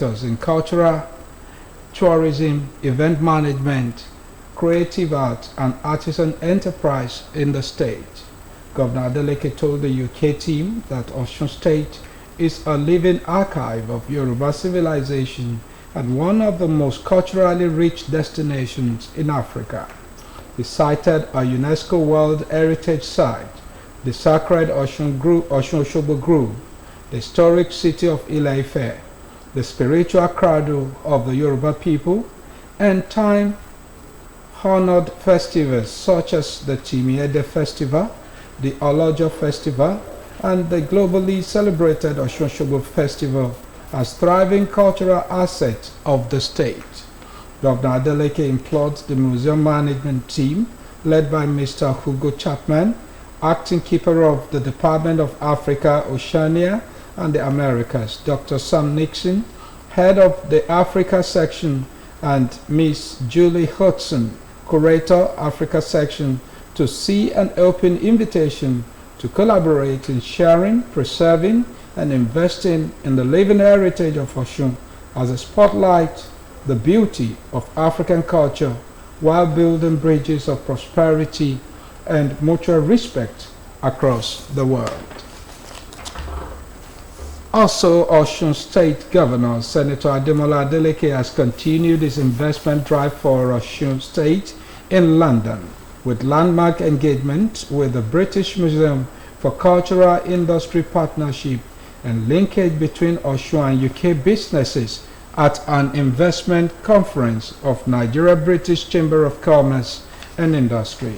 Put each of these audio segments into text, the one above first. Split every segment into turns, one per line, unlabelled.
sectors in cultural, tourism, event management, creative art, and artisan enterprise in the state. Governor Adeleke told the UK team that Osun State is a living archive of Yoruba civilization and one of the most culturally rich destinations in Africa. He cited a UNESCO World Heritage Site, the sacred Osun Osogbo Grove, the historic city of Ile-Ife, the spiritual cradle of the Yoruba people, and time-honored festivals such as the Timiede Festival, the Olojo Festival, and the globally celebrated Osun Osogbo Festival as thriving cultural assets of the state. Governor Adeleke implored the museum management team, led by Mr. Hugo Chapman, acting keeper of the Department of Africa, Oceania, and the Americas, Dr. Sam Nixon, head of the Africa section, and Ms. Julie Hudson, curator, Africa section, to see an open invitation to collaborate in sharing, preserving, and investing in the living heritage of Osun as a spotlight the beauty of African culture while building bridges of prosperity and mutual respect across the world. Also, Osun State Governor Senator Ademola Adeleke has continued his investment drive for Osun State in London, with landmark engagement with the British Museum for Cultural Industry Partnership and linkage between Osun and UK businesses at an investment conference of Nigeria-British Chamber of Commerce and Industry.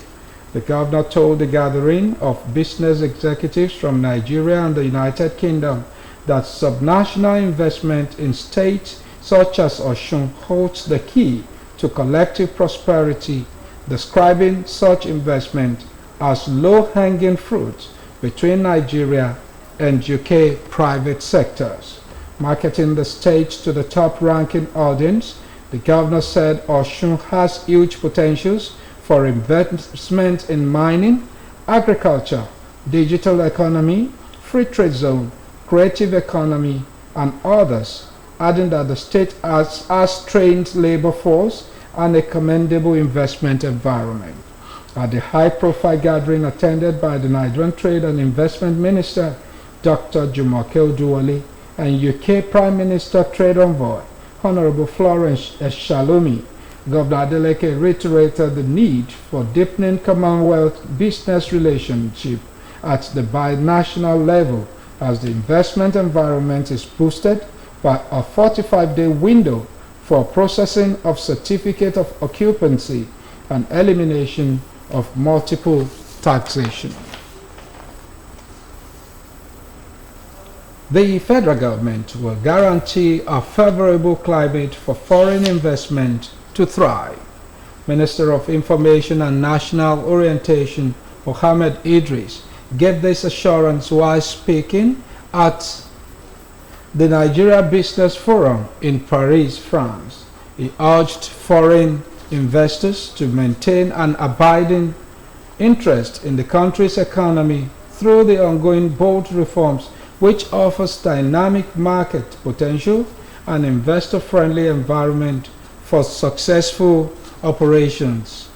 The governor told the gathering of business executives from Nigeria and the United Kingdom that subnational investment in states such as Osun holds the key to collective prosperity, describing such investment as low-hanging fruit between Nigeria and UK private sectors. Marketing the state to the top-ranking audience, the governor said Osun has huge potentials for investment in mining, agriculture, digital economy, free trade zone, creative economy, and others, adding that the state has trained labor force and a commendable investment environment. At the high-profile gathering attended by the Nigerian Trade and Investment Minister, Dr. Jumoke Oduwole, and UK Prime Minister Trade Envoy, Honorable Florence Shalomi, Governor Adeleke reiterated the need for deepening Commonwealth business relationship at the binational level as the investment environment is boosted by a 45-day window for processing of certificate of occupancy and elimination of multiple taxation. The federal government will guarantee a favorable climate for foreign investment to thrive. Minister of Information and National Orientation Mohammed Idris gave this assurance while speaking at the Nigeria Business Forum in Paris, France. He urged foreign investors to maintain an abiding interest in the country's economy through the ongoing bold reforms which offers dynamic market potential and investor-friendly environment for successful operations.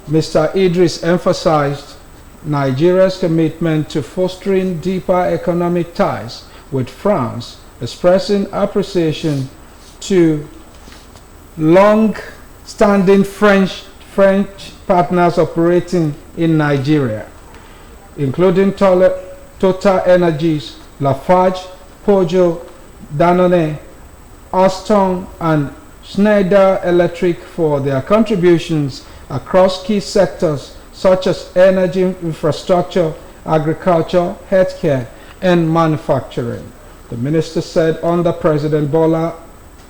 Mr. Idris emphasized Nigeria's commitment to fostering deeper economic ties with France, expressing appreciation to long-standing French partners operating in Nigeria, including Total Energies, Lafarge, Peugeot, Danone, Alstom, and Schneider Electric for their contributions across key sectors such as energy infrastructure, agriculture, healthcare, and manufacturing. The minister said under President Bola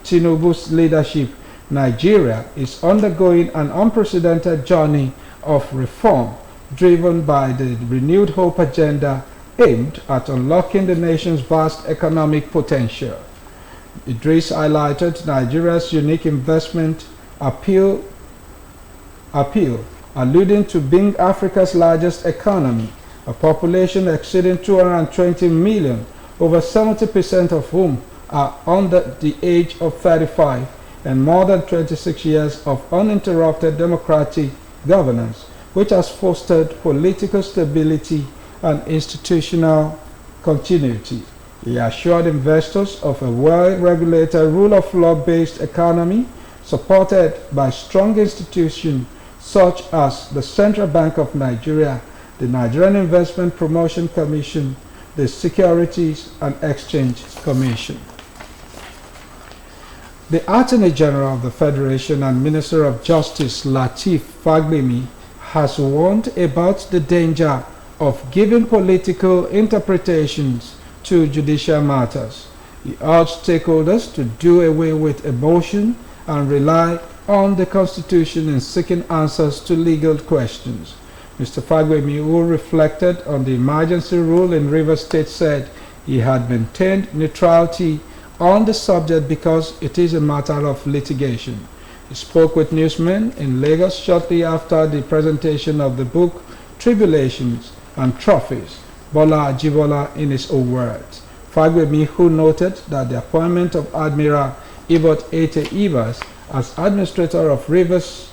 Tinubu's leadership, Nigeria is undergoing an unprecedented journey of reform driven by the renewed hope agenda aimed at unlocking the nation's vast economic potential. Idris highlighted Nigeria's unique investment appeal, alluding to being Africa's largest economy, a population exceeding 220 million, over 70% of whom are under the age of 35 and more than 26 years of uninterrupted democratic governance, which has fostered political stability and institutional continuity. He assured investors of a well-regulated rule-of-law-based economy supported by strong institutions such as the Central Bank of Nigeria, the Nigerian Investment Promotion Commission, the Securities and Exchange Commission. The Attorney General of the Federation and Minister of Justice Lateef Fagbemi has warned about the danger of giving political interpretations to judicial matters. He urged stakeholders to do away with emotion and rely on the Constitution in seeking answers to legal questions. Mr. Fagbemi, who reflected on the emergency rule in Rivers State, said he had maintained neutrality on the subject because it is a matter of litigation. He spoke with newsmen in Lagos shortly after the presentation of the book Tribulations and Trophies, Bola Ajibola in his own words. Fagbemi, who noted that the appointment of Admiral Ibot Ete Ibas as administrator of Rivers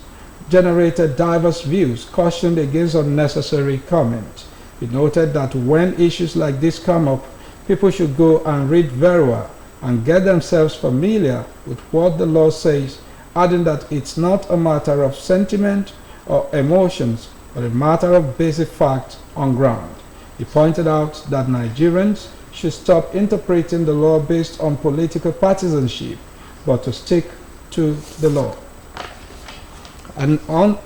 generated diverse views, cautioned against unnecessary comment. He noted that when issues like this come up, people should go and read very well and get themselves familiar with what the law says, adding that it's not a matter of sentiment or emotions, but a matter of basic facts on ground. He pointed out that Nigerians should stop interpreting the law based on political partisanship, but to stick to the law. And on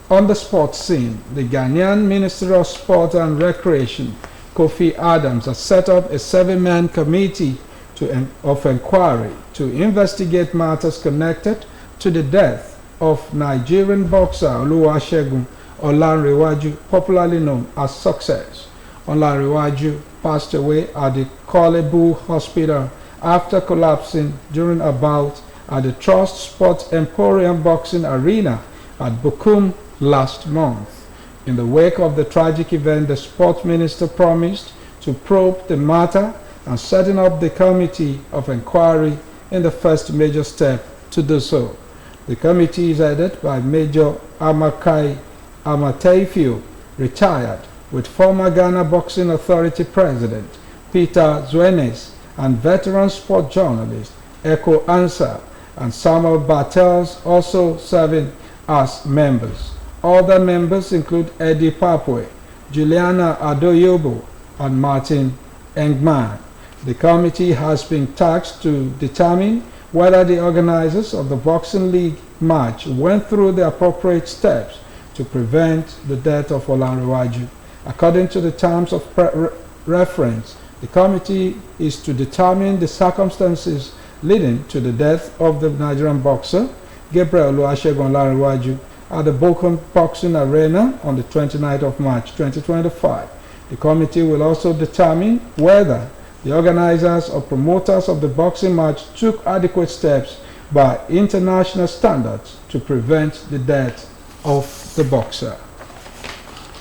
the sports scene, the Ghanaian Ministry of Sport and Recreation, Kofi Adams, has set up a 7-man committee of inquiry to investigate matters connected to the death of Nigerian boxer Oluwasegun Olanrewaju, popularly known as Success. Olanrewaju passed away at the Kolebu Hospital after collapsing during a bout at the Trust Sports Emporium Boxing Arena at Bukum last month. In the wake of the tragic event, the sports minister promised to probe the matter and setting up the committee of inquiry in the first major step to do so. The committee is headed by Major Amakai Amateifio, retired, with former Ghana Boxing Authority President Peter Zuenes and veteran sport journalist Eko Ansah and Samuel Bartels also serving as members. Other members include Eddie Papwe, Juliana Adoyobo, and Martin Engman. The committee has been tasked to determine whether the organizers of the Boxing League match went through the appropriate steps to prevent the death of Olanrewaju. According to the terms of reference, the committee is to determine the circumstances leading to the death of the Nigerian boxer Gabriel Oluwasegun Olanrewaju at the Bukum Boxing Arena on the 29th of March 2025. The committee will also determine whether the organizers or promoters of the boxing match took adequate steps by international standards to prevent the death of the boxer.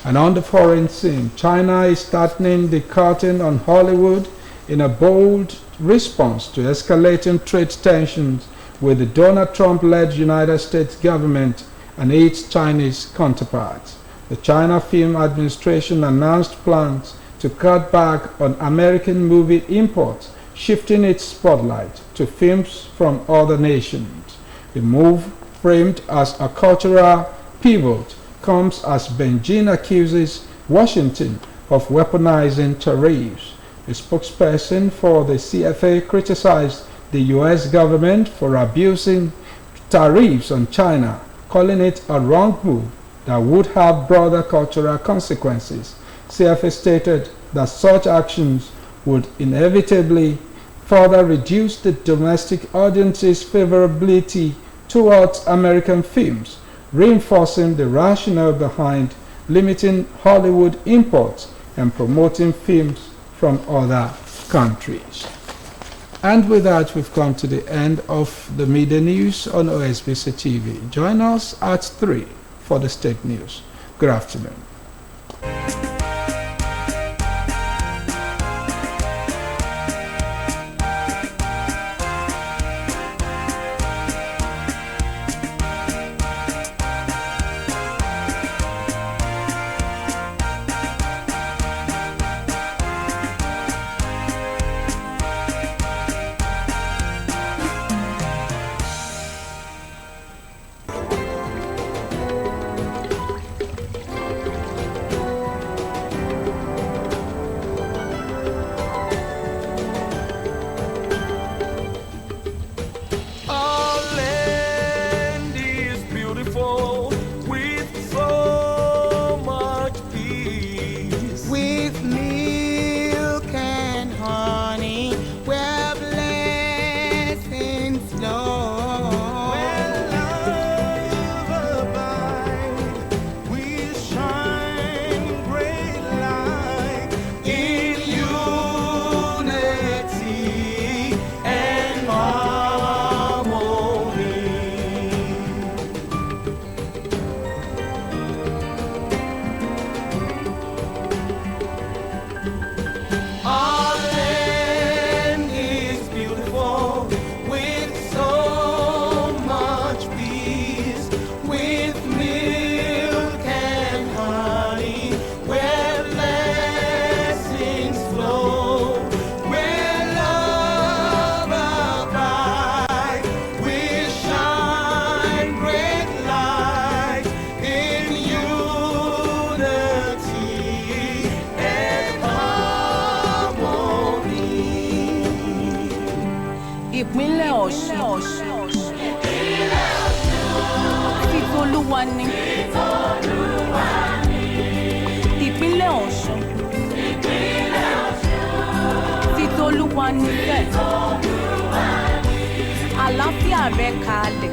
And on the foreign scene, China is tightening the curtain on Hollywood in a bold response to escalating trade tensions with the Donald Trump-led United States government and its Chinese counterparts. The China Film Administration announced plans to cut back on American movie imports, shifting its spotlight to films from other nations. The move, framed as a cultural pivot, comes as Beijing accuses Washington of weaponizing tariffs. A spokesperson for the CFA criticized the U.S. government for abusing tariffs on China, calling it a wrong move that would have broader cultural consequences. CFA stated that such actions would inevitably further reduce the domestic audience's favorability towards American films, reinforcing the rationale behind limiting Hollywood imports and promoting films from other countries. And with that, we've come to the end of the media news on OSBC TV. Join us at 3 for the state news. Good afternoon.
ìpínlẹ̀ Ọ̀ṣun. Titolúwa ni. Ìpínlẹ̀ Ọ̀ṣun. Titolúwa ni bẹ́ẹ̀. Àlàáfíà rẹ̀ kalẹ̀.